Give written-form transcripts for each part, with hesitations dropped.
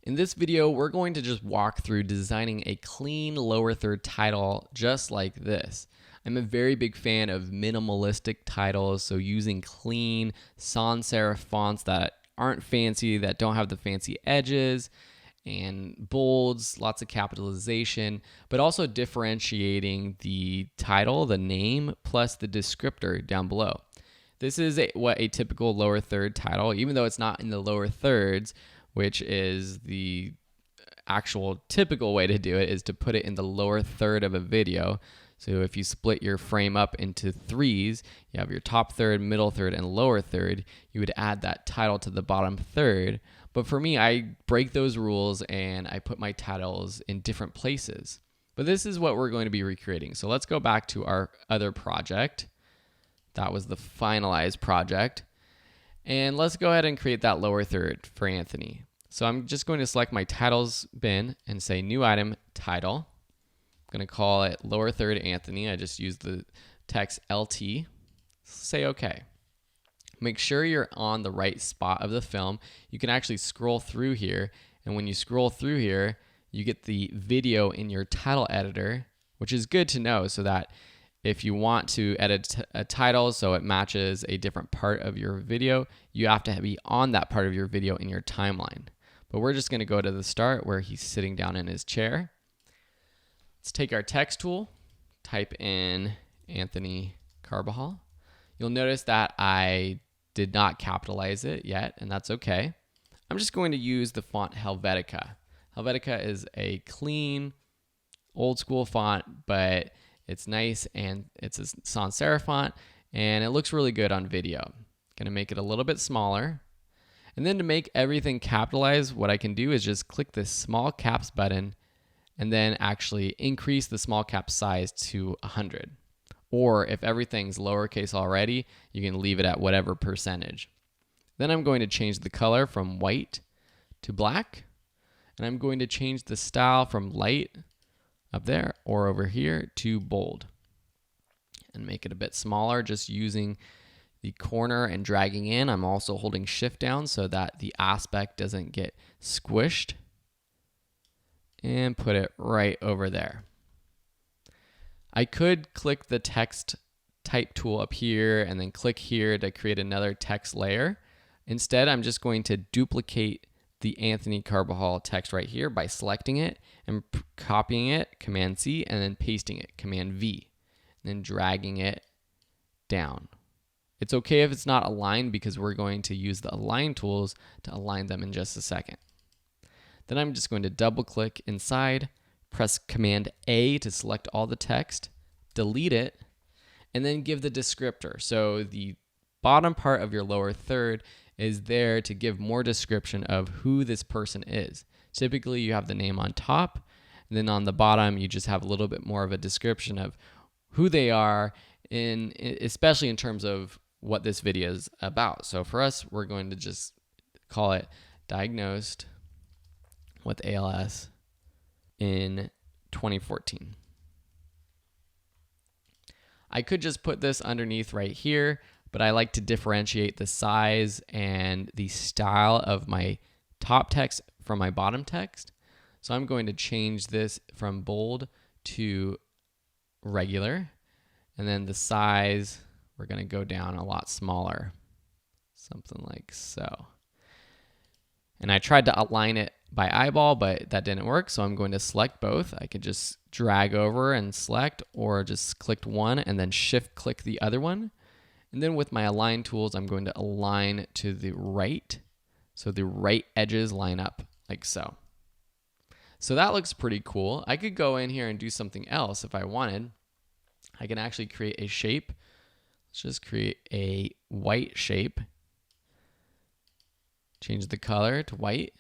In this video, we're going to just walk through designing a clean lower third title just like this. I'm a very big fan of minimalistic titles, so using clean sans serif fonts that aren't fancy, that don't have the fancy edges, and bolds, lots of capitalization, but also differentiating the title, the name, plus the descriptor down below. This is what a typical lower third title, even though it's not in the lower thirds, which is the actual typical way to do it, is to put it in the lower third of a video. So if you split your frame up into threes, you have your top third, middle third, and lower third, you would add that title to the bottom third. But for me, I break those rules and I put my titles in different places. But this is what we're going to be recreating. So let's go back to our other project. That was the finalized project. And let's go ahead and create that lower third for Anthony. So I'm just going to select my titles bin and say new item title. I'm going to call it lower third Anthony. I just use the text LT. Say OK. Make sure you're on the right spot of the film. You can actually scroll through here. And when you scroll through here, you get the video in your title editor, which is good to know so that if you want to edit a title so it matches a different part of your video, you have to be on that part of your video in your timeline. But we're just going to go to the start where he's sitting down in his chair. Let's take our text tool, type in Anthony Carbajal. You'll notice that I did not capitalize it yet, and that's okay. I'm just going to use the font Helvetica. Helvetica is a clean, old school font, but it's nice and it's a sans serif font, and it looks really good on video. Gonna make it a little bit smaller. And then to make everything capitalized, what I can do is just click this small caps button and then actually increase the small cap size to 100. Or if everything's lowercase already, you can leave it at whatever percentage. Then I'm going to change the color from white to black. And I'm going to change the style from light up there or over here to bold. And make it a bit smaller just using the corner and dragging in. I'm also holding shift down so that the aspect doesn't get squished. And put it right over there. I could click the text type tool up here and then click here to create another text layer. Instead, I'm just going to duplicate the Anthony Carbajal text right here by selecting it and copying it, Command C, and then pasting it, Command V, and then dragging it down. It's okay if it's not aligned because we're going to use the align tools to align them in just a second. Then I'm just going to double click inside, press Command A to select all the text, delete it, and then give the descriptor. So the bottom part of your lower third is there to give more description of who this person is. Typically you have the name on top, and then on the bottom you just have a little bit more of a description of who they are, especially in terms of what this video is about. So for us, we're going to just call it diagnosed with ALS in 2014. I could just put this underneath right here, but I like to differentiate the size and the style of my top text from my bottom text. So I'm going to change this from bold to regular. And then the size, we're going to go down a lot smaller, something like so. And I tried to align it by eyeball, but that didn't work. So I'm going to select both. I could just drag over and select, or just click one and then shift click the other one. And then with my align tools, I'm going to align to the right. So the right edges line up like so. So that looks pretty cool. I could go in here and do something else if I wanted. I can actually create a shape. Let's just create a white shape. Change the color to white.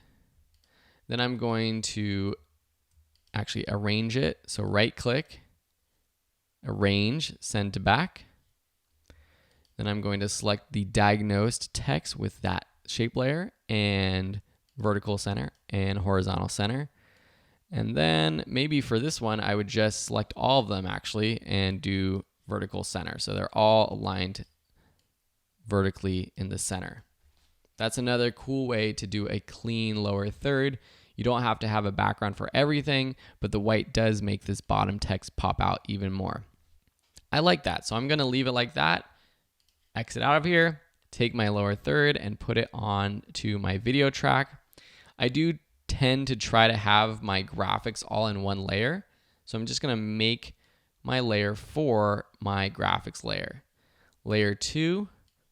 Then I'm going to actually arrange it. So right click, arrange, send to back. Then I'm going to select the diagnosed text with that shape layer and vertical center and horizontal center. And then maybe for this one, I would just select all of them actually and do vertical center. So they're all aligned vertically in the center. That's another cool way to do a clean lower third. You don't have to have a background for everything, but the white does make this bottom text pop out even more. I like that, so I'm gonna leave it like that, exit out of here, take my lower third and put it on to my video track. I do tend to try to have my graphics all in one layer, so I'm just gonna make my layer 4 my graphics layer. Layer 2,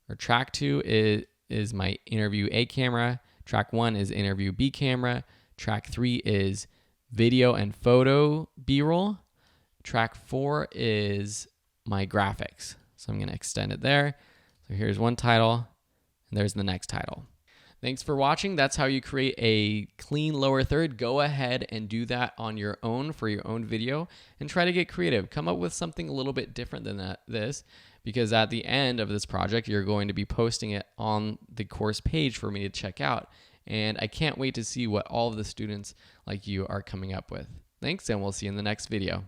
or track 2 is my interview A camera, track 1 is interview B camera, track 3 is video and photo B-roll, track 4 is my graphics. So I'm gonna extend it there. So here's one title, and there's the next title. Thanks for watching. That's how you create a clean lower third. Go ahead and do that on your own for your own video and try to get creative. Come up with something a little bit different than this, because at the end of this project, you're going to be posting it on the course page for me to check out. And I can't wait to see what all of the students like you are coming up with. Thanks, and we'll see you in the next video.